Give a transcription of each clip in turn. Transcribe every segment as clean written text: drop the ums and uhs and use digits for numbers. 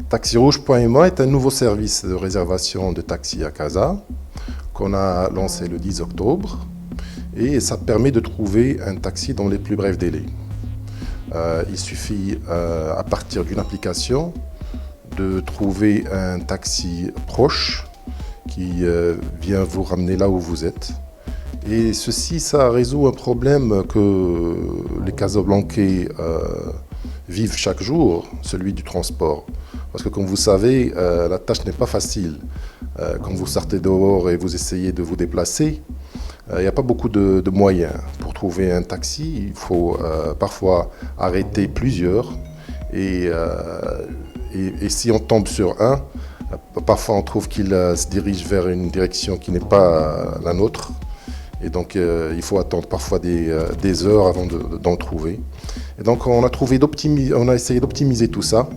Taxirouge.ma est un nouveau service de réservation de taxis à Casa qu'on a lancé le 10 octobre et ça permet de trouver un taxi dans les plus brefs délais. Il suffit à partir d'une application de trouver un taxi proche qui vient vous ramener là où vous êtes. Et ceci, ça résout un problème que les Casablancais vivent chaque jour, celui du transport. Parce que comme vous savez, la tâche n'est pas facile. Quand vous sortez dehors et vous essayez de vous déplacer, il n'y a pas beaucoup de moyens. Pour trouver un taxi, il faut parfois arrêter plusieurs. Et si on tombe sur un, parfois on trouve qu'il se dirige vers une direction qui n'est pas la nôtre. Et donc il faut attendre parfois des heures avant d'en trouver. Et donc on a essayé d'optimiser tout ça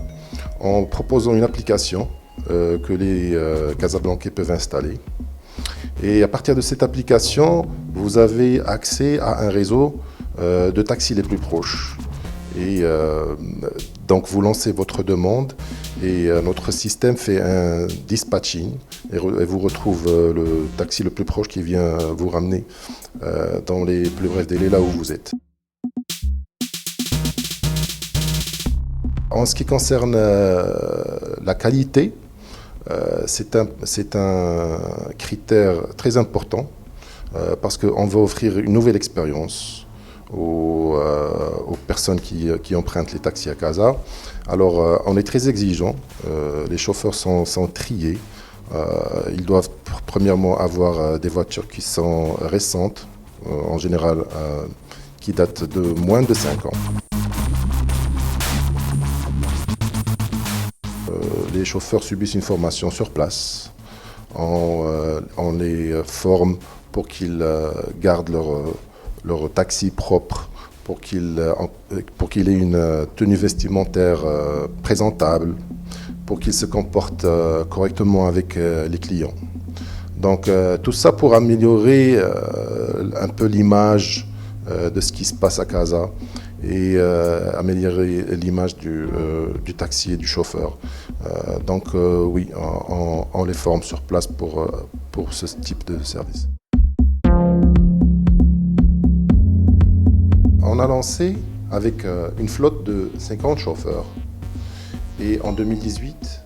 en proposant une application que les Casablancais peuvent installer. Et à partir de cette application, vous avez accès à un réseau de taxis les plus proches. Et donc vous lancez votre demande et notre système fait un dispatching et vous retrouve le taxi le plus proche qui vient vous ramener dans les plus brefs délais là où vous êtes. En ce qui concerne la qualité, c'est un critère très important parce qu'on veut offrir une nouvelle expérience aux personnes qui empruntent les taxis à Casa. Alors, on est très exigeant. Les chauffeurs sont triés. Ils doivent premièrement avoir des voitures qui sont récentes, en général qui datent de moins de 5 ans. Les chauffeurs subissent une formation sur place. On les forme pour qu'ils gardent leur taxi propre, pour qu'il ait une tenue vestimentaire présentable, pour qu'il se comporte correctement avec les clients. Donc tout ça pour améliorer un peu l'image de ce qui se passe à Casa et améliorer l'image du taxi et du chauffeur. Donc oui, on les forme sur place pour ce type de service. On a lancé avec une flotte de 50 chauffeurs et en 2018,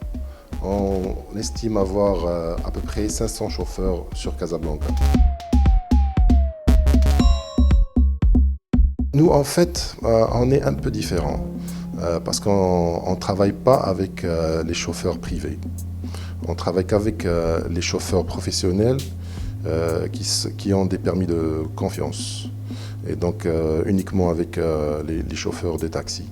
on estime avoir à peu près 500 chauffeurs sur Casablanca. Nous, en fait, on est un peu différents parce qu'on ne travaille pas avec les chauffeurs privés. On travaille qu'avec les chauffeurs professionnels qui ont des permis de confiance. Et donc uniquement avec les chauffeurs des taxis.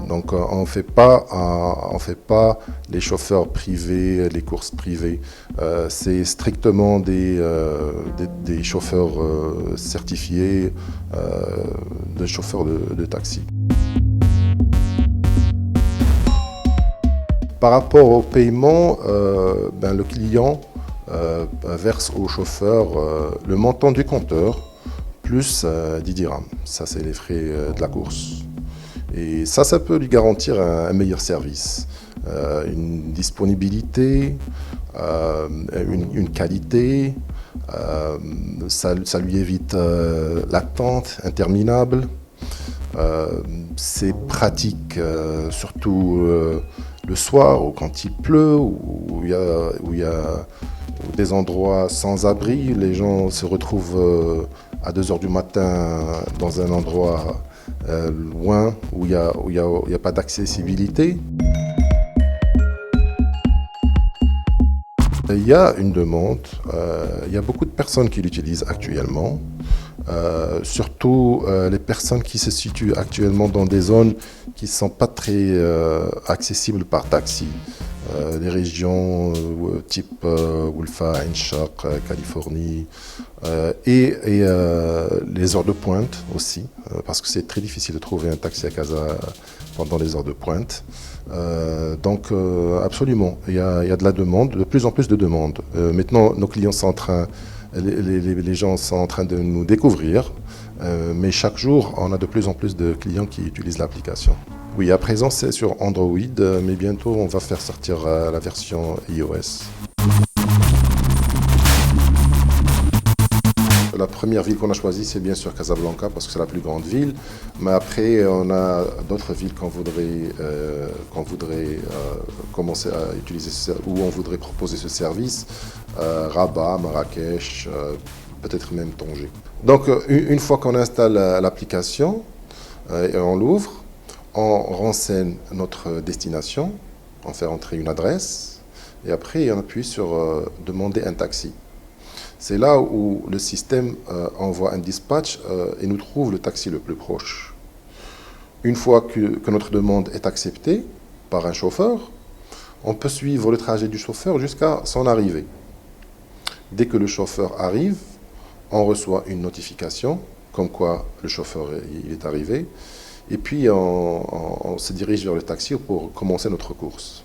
Donc on ne fait pas les chauffeurs privés, les courses privées. C'est strictement des chauffeurs certifiés, des chauffeurs de taxi. Par rapport au paiement, le client verse au chauffeur le montant du compteur plus 10 dirhams. Ça, c'est les frais de la course. Et ça peut lui garantir un meilleur service, une disponibilité, une qualité. Ça lui évite l'attente interminable. C'est pratique, surtout le soir ou quand il pleut, où il y a des endroits sans abri. Les gens se retrouvent à 2 heures du matin dans un endroit loin où il n'y a pas d'accessibilité. Il y a une demande, il y a beaucoup de personnes qui l'utilisent actuellement, surtout les personnes qui se situent actuellement dans des zones qui ne sont pas très accessibles par taxi. Les régions type Wolfa, Ain Chaq, Californie et les heures de pointe aussi, parce que c'est très difficile de trouver un taxi à Casa pendant les heures de pointe. Donc absolument, il y a de la demande, de plus en plus de demandes. Maintenant, nos clients sont en train Les gens sont en train de nous découvrir, mais chaque jour, on a de plus en plus de clients qui utilisent l'application. Oui, à présent, c'est sur Android, mais bientôt, on va faire sortir la version iOS. La première ville qu'on a choisie, c'est bien sûr Casablanca, parce que c'est la plus grande ville. Mais après, on a d'autres villes qu'on voudrait commencer à utiliser, où on voudrait proposer ce service. Rabat, Marrakech, peut-être même Tanger. Donc, une fois qu'on installe l'application et on l'ouvre, on renseigne notre destination, on fait entrer une adresse, et après, on appuie sur demander un taxi. C'est là où le système envoie un dispatch et nous trouve le taxi le plus proche. Une fois que notre demande est acceptée par un chauffeur, on peut suivre le trajet du chauffeur jusqu'à son arrivée. Dès que le chauffeur arrive, on reçoit une notification comme quoi le chauffeur il est arrivé. Et puis on se dirige vers le taxi pour commencer notre course.